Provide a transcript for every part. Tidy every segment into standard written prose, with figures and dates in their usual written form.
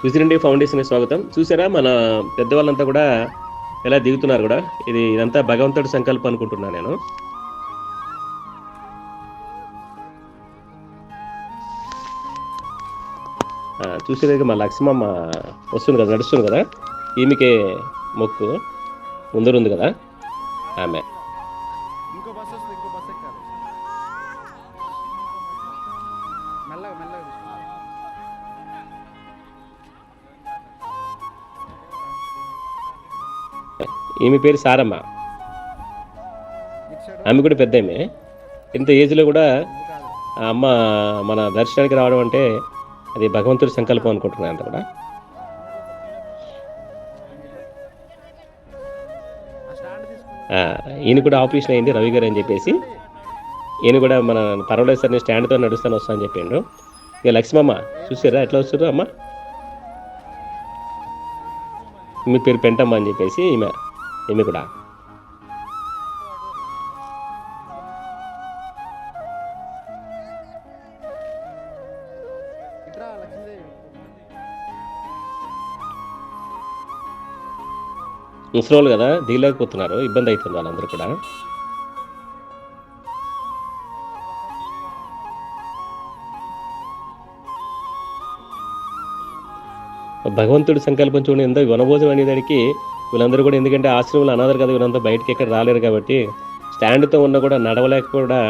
విజిరెండి foundation స్వాగతం. చూసారా మన పెద్దవాళ్ళంతా కూడా ఎలా దిగుతున్నారు కూడా. ఇదంతా భగవంతుడి సంకల్పం అనుకుంటున్నా నేను. చూసేది మా లక్ష్మమ్మ వస్తుంది కదా, నడుస్తుంది కదా, ఈమెకే మొక్కు ముందరుంది కదా ఆమె. ఈమె పేరు సారమ్మ. ఆమె కూడా పెద్ద ఆమె. ఇంత ఏజ్లో కూడా అమ్మ మన దర్శనానికి రావడం అంటే అది భగవంతుడి సంకల్పం అనుకుంటున్నాను అంత కూడా. ఈయన కూడా ఆపరేషన్ అయింది రవి గారు అని చెప్పేసి, ఈయన కూడా మన పర్వాలేదు సార్ నేను స్టాండ్తో నడుస్తాను వస్తా అని చెప్పిండు. ఇక లక్ష్మమ్మ చూసారా ఎట్లా వస్తారు అమ్మ. మీ పేరు పెంటమ్మ అని చెప్పేసి ఈమె కూడా. ముసలోళ్ళు కదా దిగలేకపోతున్నారు, ఇబ్బంది అవుతుంది వాళ్ళందరూ కూడా. భగవంతుడి సంకల్పం చూడండి, ఎంతో వనభోజనం అనేదానికి వీళ్ళందరూ కూడా, ఎందుకంటే ఆశ్రమంలో అనాథరు కదా, వీళ్ళంతా బయటకి ఎక్కడ రాలేరు కాబట్టి స్టాండ్తో ఉన్నా కూడా నడవలేక కూడా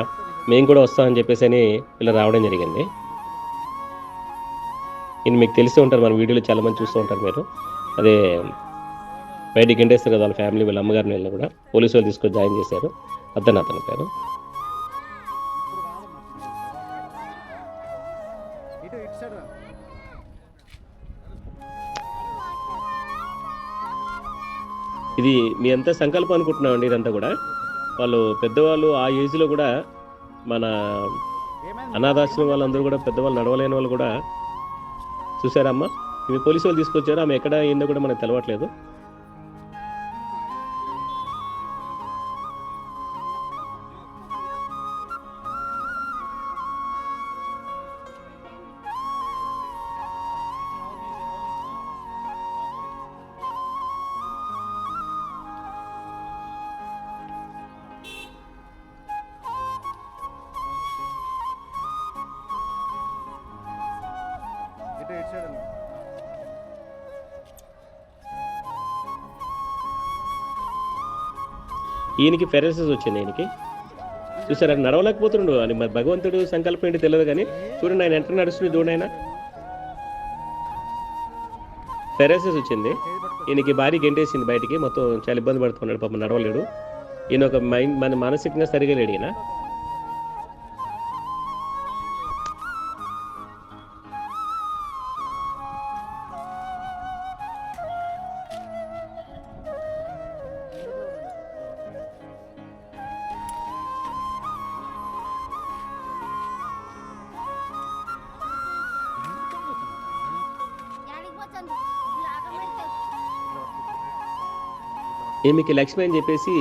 మేము కూడా వస్తామని చెప్పేసి అని వీళ్ళు రావడం జరిగింది. ఇది మీకు తెలిసే ఉంటారు, మన వీడియోలో చాలా మంది చూస్తూ ఉంటారు మీరు. అదే బయటికి గంటేస్తారు కదా వాళ్ళ ఫ్యామిలీ, వీళ్ళ అమ్మగారిని వెళ్ళిన కూడా పోలీసు వాళ్ళు తీసుకొని జాయిన్ చేశారు. అతని పేరు. ఇది మీ అంతా సంకల్పం అనుకుంటున్నామండి. ఇదంతా కూడా వాళ్ళు పెద్దవాళ్ళు ఆ ఏజ్లో కూడా, మన అనాథాశ్రమం వాళ్ళందరూ కూడా పెద్దవాళ్ళు నడవలేని వాళ్ళు కూడా చూసారమ్మా. ఇవి పోలీసు వాళ్ళు తీసుకొచ్చారు, ఆమె ఎక్కడ అయిందో కూడా మనకు తెలవట్లేదు. ఈయనకి ఫెరసిస్ వచ్చింది. ఈయనకి చూసారు ఆయన నడవలేకపోతుండు అని. మరి భగవంతుడు సంకల్పం ఏంటి తెలియదు కానీ చూడండి, ఆయన ఎంత నడుస్తుంది చూడండి. ఆయన ఫెరసిస్ వచ్చింది ఈయనకి, భారీ గెంటేసింది బయటికి, మొత్తం చాలా ఇబ్బంది పడుతున్నాడు పాపం, నడవలేడు. ఈయన ఒక మన మానసికంగా సరిగా లేడు ఈయన. ఈమెకి లక్ష్మి అని చెప్పేసి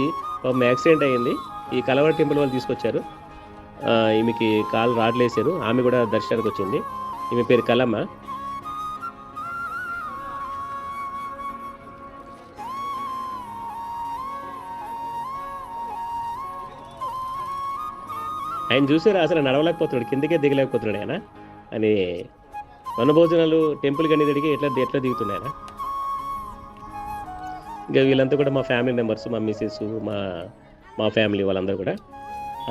పాపం యాక్సిడెంట్ అయ్యింది. ఈ కలవర టెంపుల్ వాళ్ళు తీసుకొచ్చారు. ఈమెకి కాలు రాడ్లేసారు. ఆమె కూడా దర్శనానికి వచ్చింది. ఈమె పేరు కలమ్మ. ఆయన చూసారు అసలు నడవలేకపోతున్నాడు, కిందకే దిగలేకపోతున్నాడు ఆయన అని. వనభోజనాలు టెంపుల్ కానీ దిగి ఎట్లా దిగుతున్నాయి ఆయన. ఇంకా వీళ్ళంతా కూడా మా ఫ్యామిలీ మెంబర్స్, మా మిసెస్, మా ఫ్యామిలీ వాళ్ళందరూ కూడా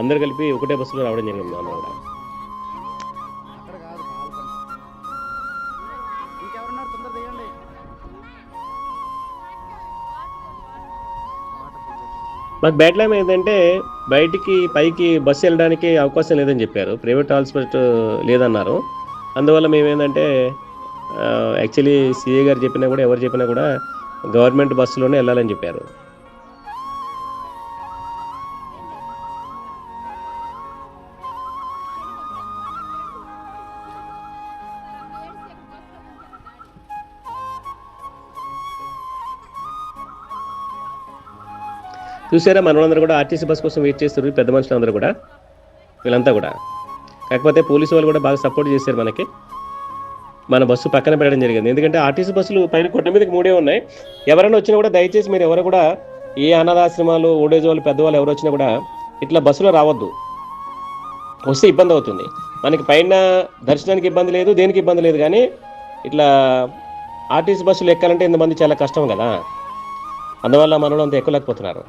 అందరూ కలిపి ఒకటే బస్సులో రావడం జరిగింది. అందరూ కూడా మాకు బ్యాడ్లైమ్ ఏంటంటే బయటికి పైకి బస్సు వెళ్ళడానికి అవకాశం లేదని చెప్పారు, ప్రైవేట్ హాస్పిటల్ లేదన్నారు. అందువల్ల మేమేంటంటే యాక్చువల్లీ సిఏ గారు చెప్పినా కూడా, ఎవరు చెప్పినా కూడా గవర్నమెంట్ బస్సులోనే వెళ్ళాలని చెప్పారు. చూసారా మనోళ్ళందరూ కూడా ఆర్టీసీ బస్ కోసం వెయిట్ చేస్తారు, పెద్ద మనుషులందరూ కూడా, వీళ్ళంతా కూడా. కాకపోతే పోలీసు వాళ్ళు కూడా బాగా సపోర్ట్ చేశారు మనకి. మన బస్సు పక్కన పెట్టడం జరిగింది. ఎందుకంటే ఆర్టీసీ బస్సులు పైన కొండ మీదకి 3 ఉన్నాయి. ఎవరైనా వచ్చినా కూడా దయచేసి మీరు ఎవరు కూడా ఏ అనాథాశ్రమాలు, ఓల్డేజ్ వాళ్ళు, పెద్దవాళ్ళు ఎవరు వచ్చినా కూడా ఇట్లా బస్సులో రావద్దు. వస్తే ఇబ్బంది అవుతుంది. మనకి పైన దర్శనానికి ఇబ్బంది లేదు, దేనికి ఇబ్బంది లేదు. కానీ ఇట్లా ఆర్టీసీ బస్సులు ఎక్కాలంటే ఇంతమంది చాలా కష్టం కదా. అందువల్ల మనలో అంత ఎక్కలేకపోతున్నారు.